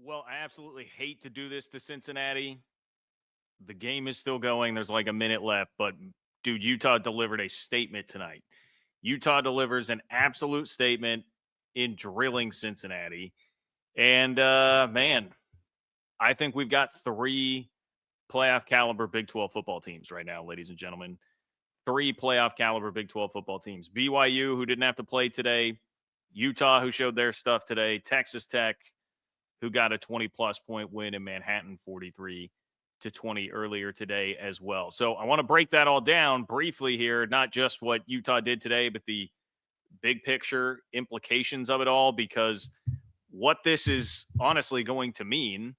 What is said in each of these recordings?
Well, I absolutely hate to do this to Cincinnati. The game is still going. There's like a minute left, but dude, Utah delivered a statement tonight. Utah delivers an absolute statement in drilling Cincinnati. And man, I think we've got three playoff caliber Big 12 football teams right now, ladies and gentlemen. Three playoff caliber Big 12 football teams. BYU, who didn't have to play today, Utah, who showed their stuff today, Texas Tech, who got a 20-plus point win in Manhattan, 43-20 earlier today as well. So I want to break that all down briefly here, not just what Utah did today, but the big picture implications of it all, because what this is honestly going to mean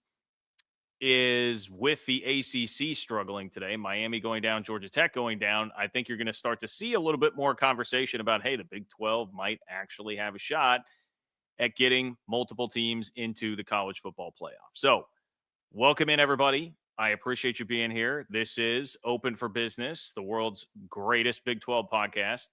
is with the ACC struggling today, Miami going down, Georgia Tech going down, I think you're going to start to see a little bit more conversation about, hey, the Big 12 might actually have a shot at getting multiple teams into the college football playoff. So, welcome in, everybody. I appreciate you being here. This is Open for Business, the world's greatest Big 12 podcast.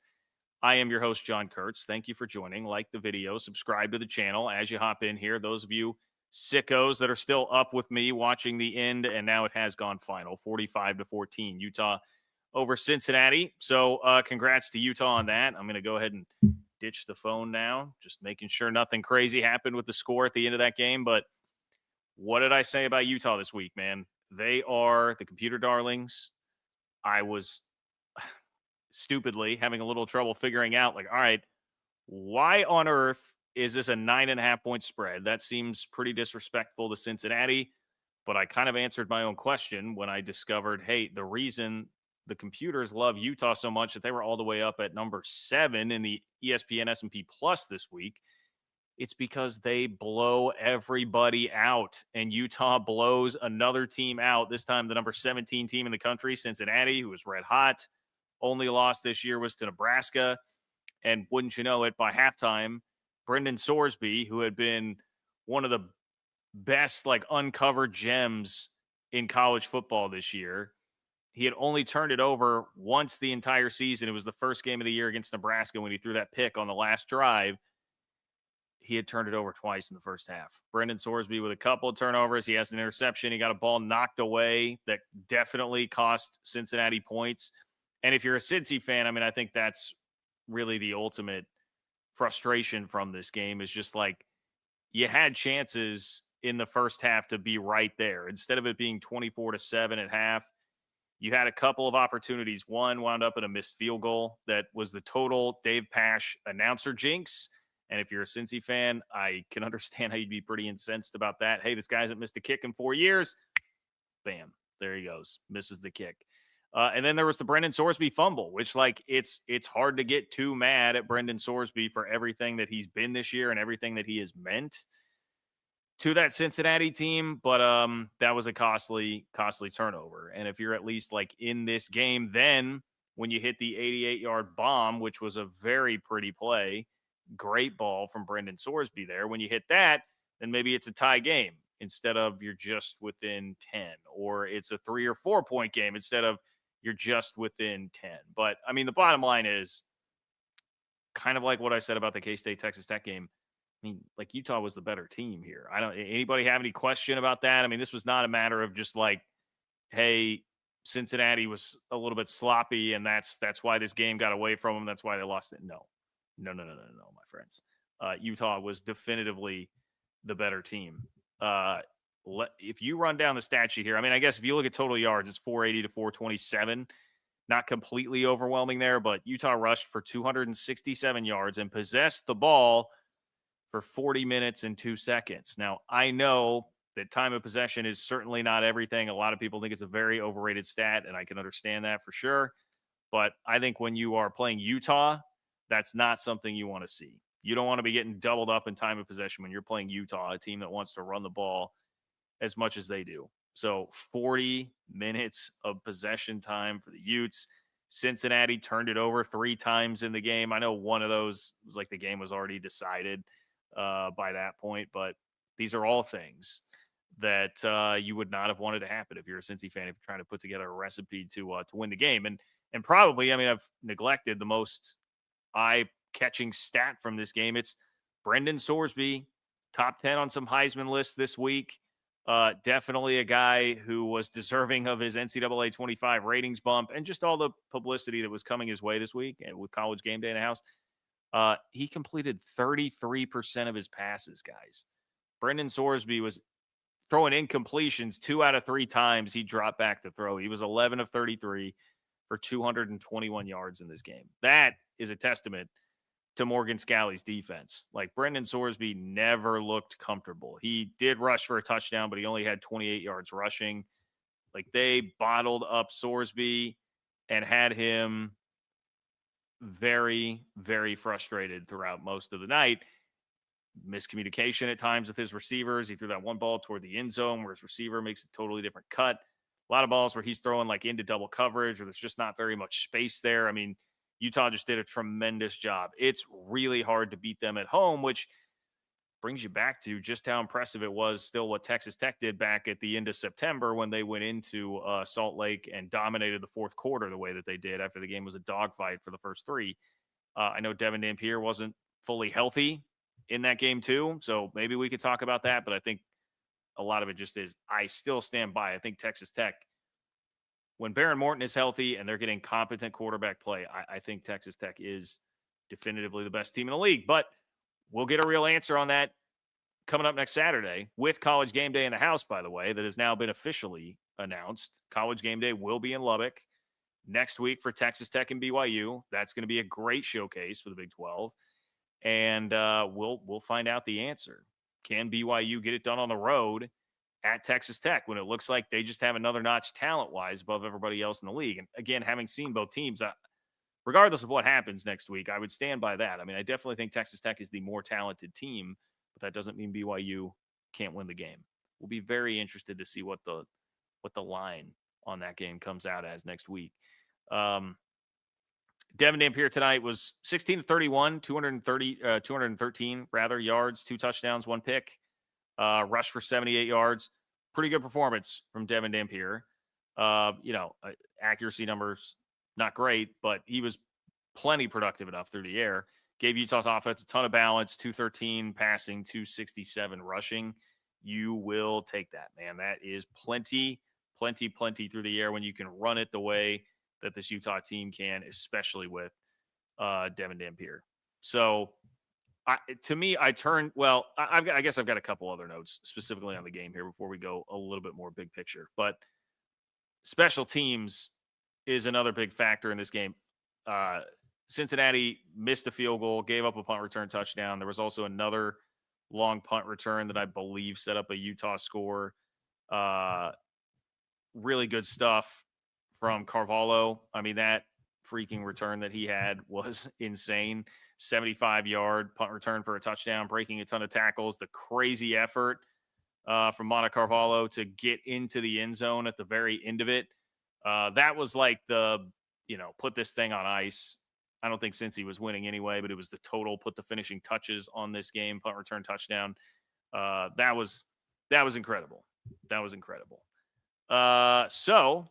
I am your host, John Kurtz. Thank you for joining. Like the video, subscribe to the channel as you hop in here. Those of you sickos that are still up with me watching the end, and now it has gone final, 45-14, Utah over Cincinnati. So congrats to Utah on that. I'm going to go ahead and ditch the phone now, just making sure nothing crazy happened with the score at the end of that game. But what did I say about Utah this week, man? They are the computer darlings. I was stupidly having a little trouble figuring out, like, all right, why on earth is this a 9.5-point spread? That seems pretty disrespectful to Cincinnati. But I kind of answered my own question when I discovered, hey, the reason the computers love Utah so much that they were all the way up at number 7 in the ESPN S&P Plus this week, it's because they blow everybody out, and Utah blows another team out. This time, the number 17 team in the country, Cincinnati, who was red hot. Only loss this year was to Nebraska. And wouldn't you know it, by halftime, Brendan Sorsby, who had been one of the best, like, uncovered gems in college football this year, he had only turned it over once the entire season. It was the first game of the year against Nebraska when he threw that pick on the last drive. He had turned it over twice in the first half. Brendan Sorsby with a couple of turnovers. He has an interception. He got a ball knocked away that definitely cost Cincinnati points. And if you're a Cincy fan, I mean, I think that's really the ultimate frustration from this game, is just like, you had chances in the first half to be right there. Instead of it being 24-7 at half, you had a couple of opportunities. One wound up in a missed field goal that was the total Dave Pasch announcer jinx. And if you're a Cincy fan, I can understand how you'd be pretty incensed about that. Hey, this guy hasn't missed a kick in 4 years. Bam, there he goes. Misses the kick. And then there was the Brendan Sorsby fumble, which, like, it's hard to get too mad at Brendan Sorsby for everything that he's been this year and everything that he has meant to that Cincinnati team. But that was a costly turnover. And if you're at least, like, in this game, then when you hit the 88-yard bomb, which was a very pretty play, great ball from Brendan Sorsby there. When you hit that, then maybe it's a tie game instead of you're just within 10, or it's a 3 or 4 point game instead of you're just within 10. But I mean, the bottom line is kind of like what I said about the K-State Texas Tech game. I mean, like, Utah was the better team here. Anybody have any question about that? I mean, this was not a matter of just like, hey, Cincinnati was a little bit sloppy and that's why this game got away from them. That's why they lost it. No, my friends. Utah was definitively the better team. If you run down the stat sheet here, I mean, I guess if you look at total yards, it's 480 to 427. Not completely overwhelming there, but Utah rushed for 267 yards and possessed the ball for 40 minutes and 2 seconds. Now, I know that time of possession is certainly not everything. A lot of people think it's a very overrated stat, and I can understand that for sure. But I think when you are playing Utah, that's not something you want to see. You don't want to be getting doubled up in time of possession when you're playing Utah, a team that wants to run the ball as much as they do. So 40 minutes of possession time for the Utes. Cincinnati turned it over 3 times in the game. I know one of those was like the game was already decided by that point, but these are all things that you would not have wanted to happen if you're a Cincy fan, if you're trying to put together a recipe to win the game. And probably, I mean, I've neglected the most eye-catching stat from this game. It's Brendan Sorsby top 10 on some Heisman lists this week. Definitely a guy who was deserving of his NCAA 25 ratings bump and just all the publicity that was coming his way this week and with College Game Day in the house. He completed 33% of his passes, guys. Brendan Sorsby was throwing incompletions 2 out of 3 times he dropped back to throw. He was 11 of 33 for 221 yards in this game. That is a testament to Morgan Scalley's defense. Like, Brendan Sorsby never looked comfortable. He did rush for a touchdown, but he only had 28 yards rushing. Like, they bottled up Sorsby and had him very, very frustrated throughout most of the night. Miscommunication at times with his receivers. He threw that one ball toward the end zone where his receiver makes a totally different cut. A lot of balls where he's throwing like into double coverage or there's just not very much space there. I mean, Utah just did a tremendous job. It's really hard to beat them at home, which brings you back to just how impressive it was still what Texas Tech did back at the end of September when they went into Salt Lake and dominated the fourth quarter the way that they did after the game was a dogfight for the first 3. I know Devin Dampier wasn't fully healthy in that game too, so maybe we could talk about that, but I think a lot of it just is, I still stand by. I think Texas Tech, when Baron Morton is healthy and they're getting competent quarterback play, I think Texas Tech is definitively the best team in the league. But we'll get a real answer on that coming up next Saturday with College Game Day in the house, by the way, that has now been officially announced. College Game Day will be in Lubbock next week for Texas Tech and BYU. That's going to be a great showcase for the Big 12. And we'll find out the answer. Can BYU get it done on the road at Texas Tech when it looks like they just have another notch talent-wise above everybody else in the league? And again, having seen both teams, regardless of what happens next week, I would stand by that. I mean, I definitely think Texas Tech is the more talented team, but that doesn't mean BYU can't win the game. We'll be very interested to see what the line on that game comes out as next week. Devin Dampier tonight was 16 to 31, 213 yards, 2 touchdowns, 1 pick, rush for 78 yards. Pretty good performance from Devin Dampier. Accuracy numbers, not great, but he was plenty productive enough through the air. Gave Utah's offense a ton of balance, 213 passing, 267 rushing. You will take that, man. That is plenty through the air when you can run it the way that this Utah team can, especially with Devin Dampier. So, I guess I've got a couple other notes specifically on the game here before we go a little bit more big picture. But special teams is another big factor in this game. Cincinnati missed a field goal, gave up a punt return touchdown. There was also another long punt return that I believe set up a Utah score. Really good stuff from Carvalho. I mean, that freaking return that he had was insane. 75-yard punt return for a touchdown, breaking a ton of tackles. The crazy effort from Mana Carvalho to get into the end zone at the very end of it. That was like put this thing on ice. I don't think Cincy was winning anyway, but it was the total put the finishing touches on this game, punt return touchdown. That was incredible. That was incredible. So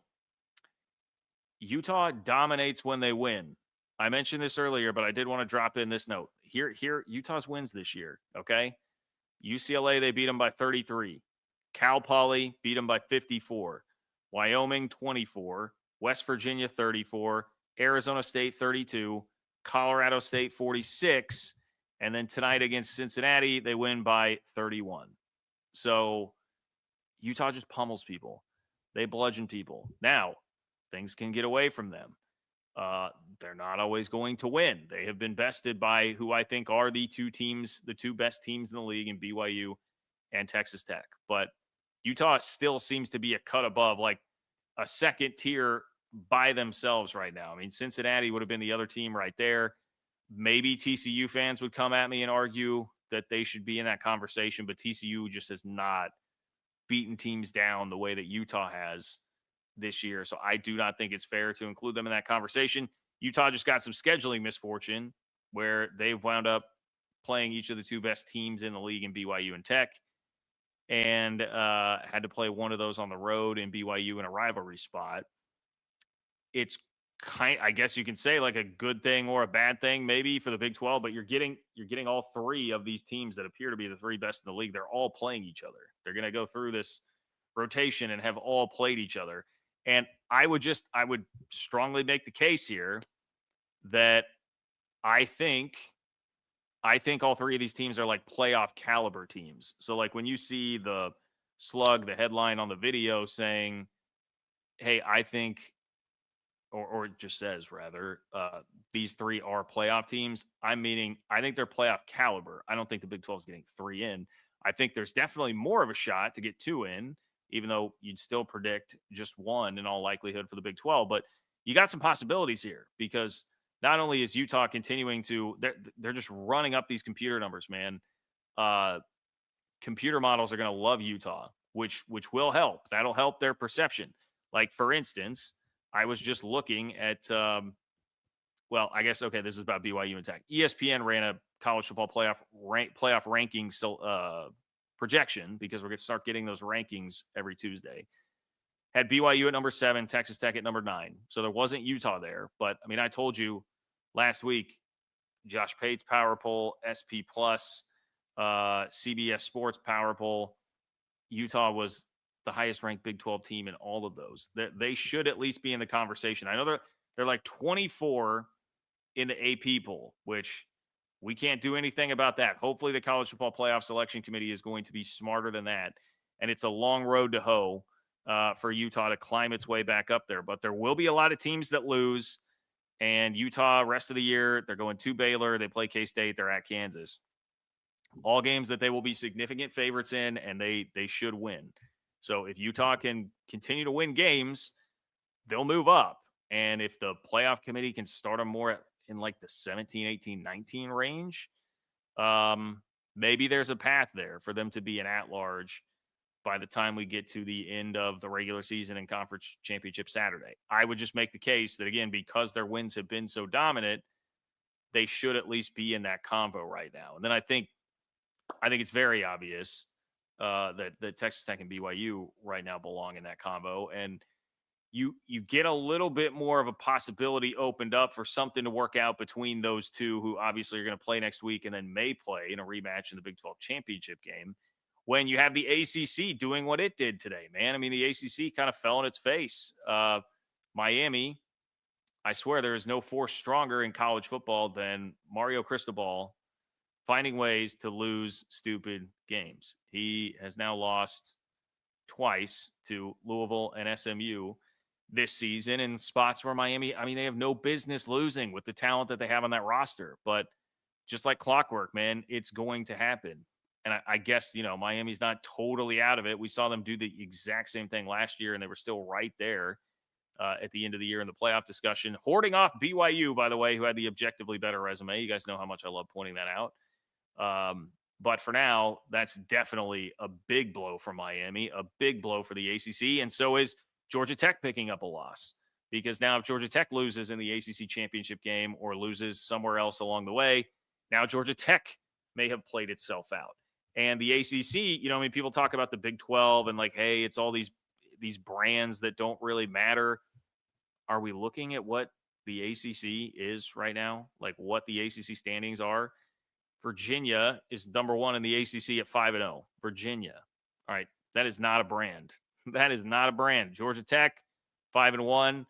Utah dominates when they win. I mentioned this earlier, but I did want to drop in this note. Here, Utah's wins this year, okay? UCLA, they beat them by 33. Cal Poly beat them by 54. Wyoming, 24. West Virginia, 34. Arizona State, 32. Colorado State, 46. And then tonight against Cincinnati, they win by 31. So Utah just pummels people. They bludgeon people. Now, things can get away from them. They're not always going to win. They have been bested by who I think are the two best teams in the league in BYU and Texas Tech. But Utah still seems to be a cut above, like a second tier by themselves right now. I mean, Cincinnati would have been the other team right there. Maybe TCU fans would come at me and argue that they should be in that conversation, but TCU just has not beaten teams down the way that Utah has this year. So I do not think it's fair to include them in that conversation. Utah just got some scheduling misfortune where they've wound up playing each of the two best teams in the league in BYU and Tech, and had to play one of those on the road in BYU in a rivalry spot. It's I guess you can say like a good thing or a bad thing maybe for the Big 12, but you're getting all three of these teams that appear to be the three best in the league. They're all playing each other. They're going to go through this rotation and have all played each other. And I would strongly make the case here that I think all three of these teams are like playoff caliber teams. So like when you see the slug, the headline on the video saying, hey, I think, or it just says rather, these three are playoff teams. I'm meaning I think they're playoff caliber. I don't think the Big 12 is getting three in. I think there's definitely more of a shot to get two in, even though you'd still predict just one in all likelihood for the Big 12. But you got some possibilities here because not only is Utah continuing to, they're just running up these computer numbers, man. Computer models are going to love Utah, which will help. That'll help their perception. Like, for instance, I was just looking at, well, I guess, okay, this is about BYU and Tech. ESPN ran a college football playoff rankings projection because we're going to start getting those rankings every Tuesday. Had BYU at number 7, Texas Tech at number 9. So there wasn't Utah there. But, I mean, I told you last week, Josh Pate's Power Poll, SP Plus, CBS Sports Power Poll, Utah was the highest ranked Big 12 team in all of those. They should at least be in the conversation. I know they're like 24 in the AP poll, which we can't do anything about that. Hopefully the College Football Playoff Selection Committee is going to be smarter than that. And it's a long road to hoe for Utah to climb its way back up there. But there will be a lot of teams that lose. And Utah, rest of the year, they're going to Baylor. They play K-State. They're at Kansas. All games that they will be significant favorites in, and they should win. So if Utah can continue to win games, they'll move up. And if the playoff committee can start them more in like the 17, 18, 19 range, maybe there's a path there for them to be an at-large by the time we get to the end of the regular season and conference championship Saturday. I would just make the case that, again, because their wins have been so dominant, they should at least be in that convo right now. And then I think it's very obvious that Texas Tech and BYU right now belong in that combo. And you get a little bit more of a possibility opened up for something to work out between those two who obviously are going to play next week and then may play in a rematch in the Big 12 championship game when you have the ACC doing what it did today, man. I mean, the ACC kind of fell on its face. Miami, I swear there is no force stronger in college football than Mario Cristobal finding ways to lose stupid games. He has now lost twice to Louisville and SMU this season in spots where Miami, I mean, they have no business losing with the talent that they have on that roster. But just like clockwork, man, it's going to happen. And I guess, Miami's not totally out of it. We saw them do the exact same thing last year, and they were still right there at the end of the year in the playoff discussion. Hoarding off BYU, by the way, who had the objectively better resume. You guys know how much I love pointing that out. But for now, that's definitely a big blow for Miami, a big blow for the ACC. And so is Georgia Tech picking up a loss. Because now if Georgia Tech loses in the ACC championship game or loses somewhere else along the way, now Georgia Tech may have played itself out. And the ACC, people talk about the Big 12 and like, hey, it's all these brands that don't really matter. Are we looking at what the ACC is right now? Like what the ACC standings are? Virginia is number 1 in the ACC at 5-0. Virginia. All right. That is not a brand. That is not a brand. Georgia Tech, 5-1.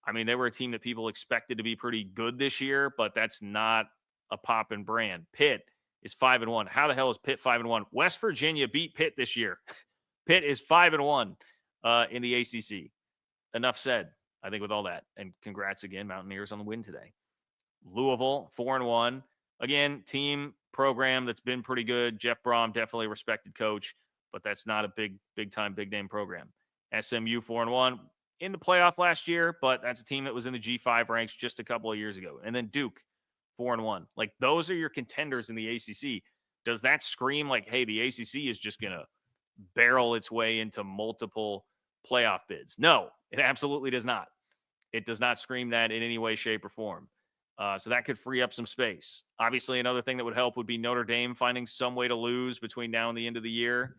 I mean, they were a team that people expected to be pretty good this year, but that's not a poppin' brand. Pitt is 5-1. How the hell is Pitt 5-1? West Virginia beat Pitt this year. Pitt is 5-1 in the ACC. Enough said, I think, with all that. And congrats again, Mountaineers, on the win today. Louisville, 4-1. Again, team program that's been pretty good. Jeff Brom, definitely a respected coach, but that's not a big time, big name program. SMU, 4-1 in the playoff last year, but that's a team that was in the G5 ranks just a couple of years ago. And then Duke, 4-1. Like, those are your contenders in the ACC. Does that scream like, hey, the ACC is just going to barrel its way into multiple playoff bids? No, it absolutely does not. It does not scream that in any way, shape, or form. So that could free up some space. Obviously, another thing that would help would be Notre Dame finding some way to lose between now and the end of the year.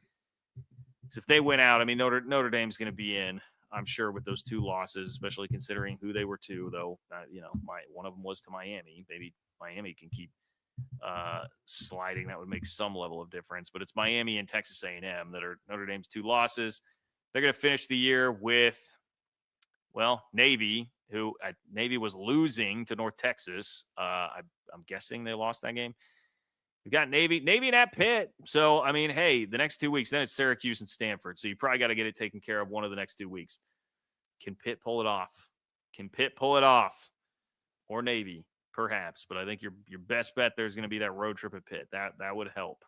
Because if they win out, I mean, Notre Dame's going to be in. I'm sure with those 2 losses, especially considering who they were to, though, one of them was to Miami. Maybe Miami can keep sliding. That would make some level of difference. But it's Miami and Texas A&M that are Notre Dame's 2 losses. They're going to finish the year with, well, Navy, who Navy was losing to North Texas. I'm guessing they lost that game. We got Navy and at Pitt. So, I mean, hey, the next 2 weeks, then it's Syracuse and Stanford. So you probably got to get it taken care of one of the next 2 weeks. Can Pitt pull it off? Or Navy, perhaps. But I think your best bet there is going to be that road trip at Pitt. That would help.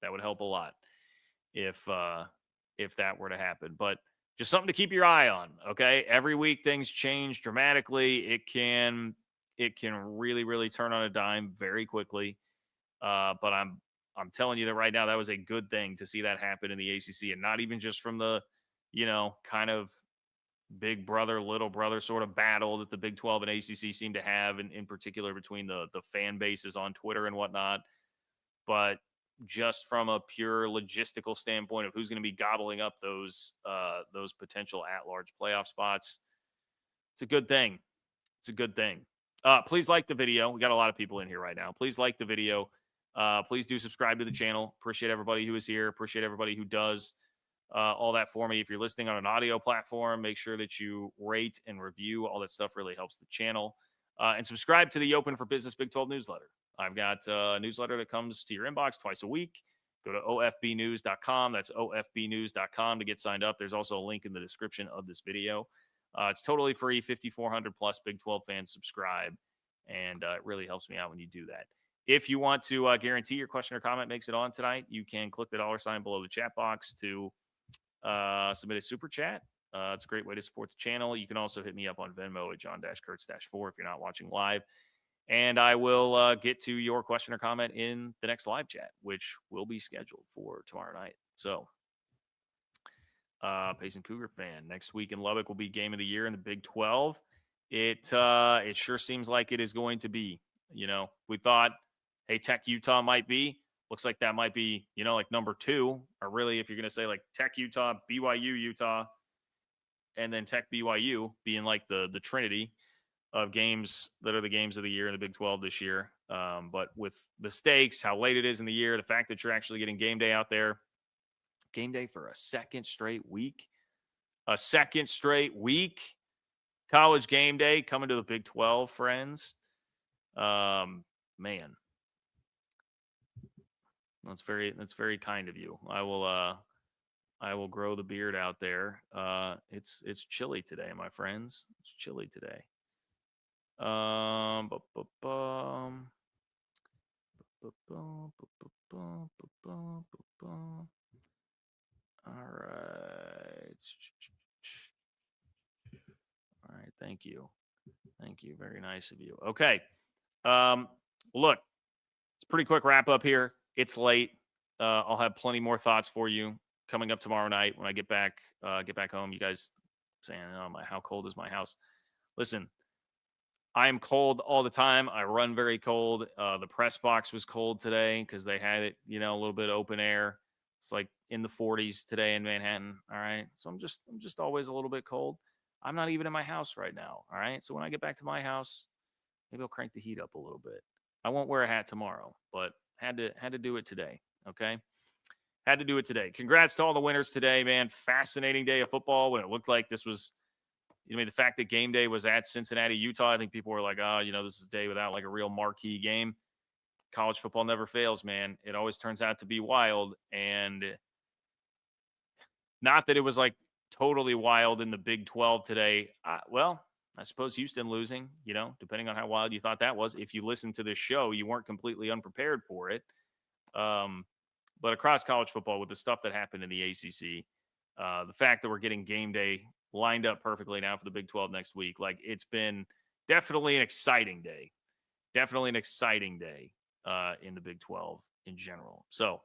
That would help a lot if that were to happen. But just something to keep your eye on, okay? Every week things change dramatically. It can really, really turn on a dime very quickly. But I'm telling you that right now, that was a good thing to see that happen in the ACC, and not even just from the, kind of big brother, little brother sort of battle that the Big 12 and ACC seem to have, in particular between the fan bases on Twitter and whatnot, but just from a pure logistical standpoint of who's going to be gobbling up those potential at-large playoff spots. It's a good thing. Please like the video. We got a lot of people in here right now. Please like the video. Please do subscribe to the channel. Appreciate everybody who is here. Appreciate everybody who does all that for me. If you're listening on an audio platform, make sure that you rate and review. All that stuff really helps the channel. And subscribe to the Open for Business Big 12 newsletter. I've got a newsletter that comes to your inbox twice a week. Go to ofbnews.com. That's ofbnews.com to get signed up. There's also a link in the description of this video. It's totally free. 5,400 plus Big 12 fans subscribe, and it really helps me out when you do that. If you want to guarantee your question or comment makes it on tonight, you can click the $ below the chat box to submit a super chat. It's a great way to support the channel. You can also hit me up on Venmo at John-Kurtz-4 if you're not watching live. And I will get to your question or comment in the next live chat, which will be scheduled for tomorrow night. So, Payson Cougar fan, next week in Lubbock will be game of the year in the Big 12. It sure seems like it is going to be. We thought, hey, Tech Utah might be. Looks like that might be, like number 2, or really, if you're going to say like Tech Utah, BYU Utah, and then Tech BYU being like the Trinity of games that are the games of the year in the Big 12 this year. But with the stakes, how late it is in the year, the fact that you're actually getting game day out there, game day for a second straight week, college game day coming to the Big 12, friends. Man, that's very kind of you. I will grow the beard out there. It's chilly today, my friends. It's chilly today. All right. Thank you. Very nice of you. Okay. Look, it's a pretty quick wrap up here. It's late. I'll have plenty more thoughts for you coming up tomorrow night when I get back home. You guys saying, "Oh, how cold is my house?" Listen, I am cold all the time. I run very cold. The press box was cold today because they had it, a little bit open air. It's like in the 40s today in Manhattan. All right. So I'm just always a little bit cold. I'm not even in my house right now. All right. So when I get back to my house, maybe I'll crank the heat up a little bit. I won't wear a hat tomorrow, but had to do it today. Okay. Had to do it today. Congrats to all the winners today, man. Fascinating day of football when it looked like this was, the fact that game day was at Cincinnati, Utah, I think people were like, oh, this is a day without like a real marquee game. College football never fails, man. It always turns out to be wild. And not that it was like totally wild in the Big 12 today. Well, I suppose Houston losing, depending on how wild you thought that was. If you listened to this show, you weren't completely unprepared for it. But across college football, with the stuff that happened in the ACC, the fact that we're getting game day lined up perfectly now for the Big 12 next week, like it's been definitely an exciting day. Definitely an exciting day in the Big 12 in general. So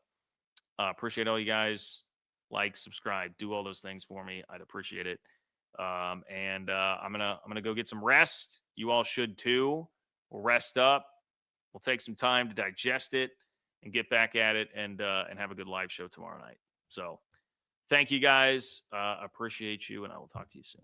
appreciate all you guys. Like, subscribe, do all those things for me. I'd appreciate it. And I'm gonna go get some rest. You all should too. We'll rest up. We'll take some time to digest it and get back at it and have a good live show tomorrow night. So Thank you guys. Appreciate you, and I will talk to you soon.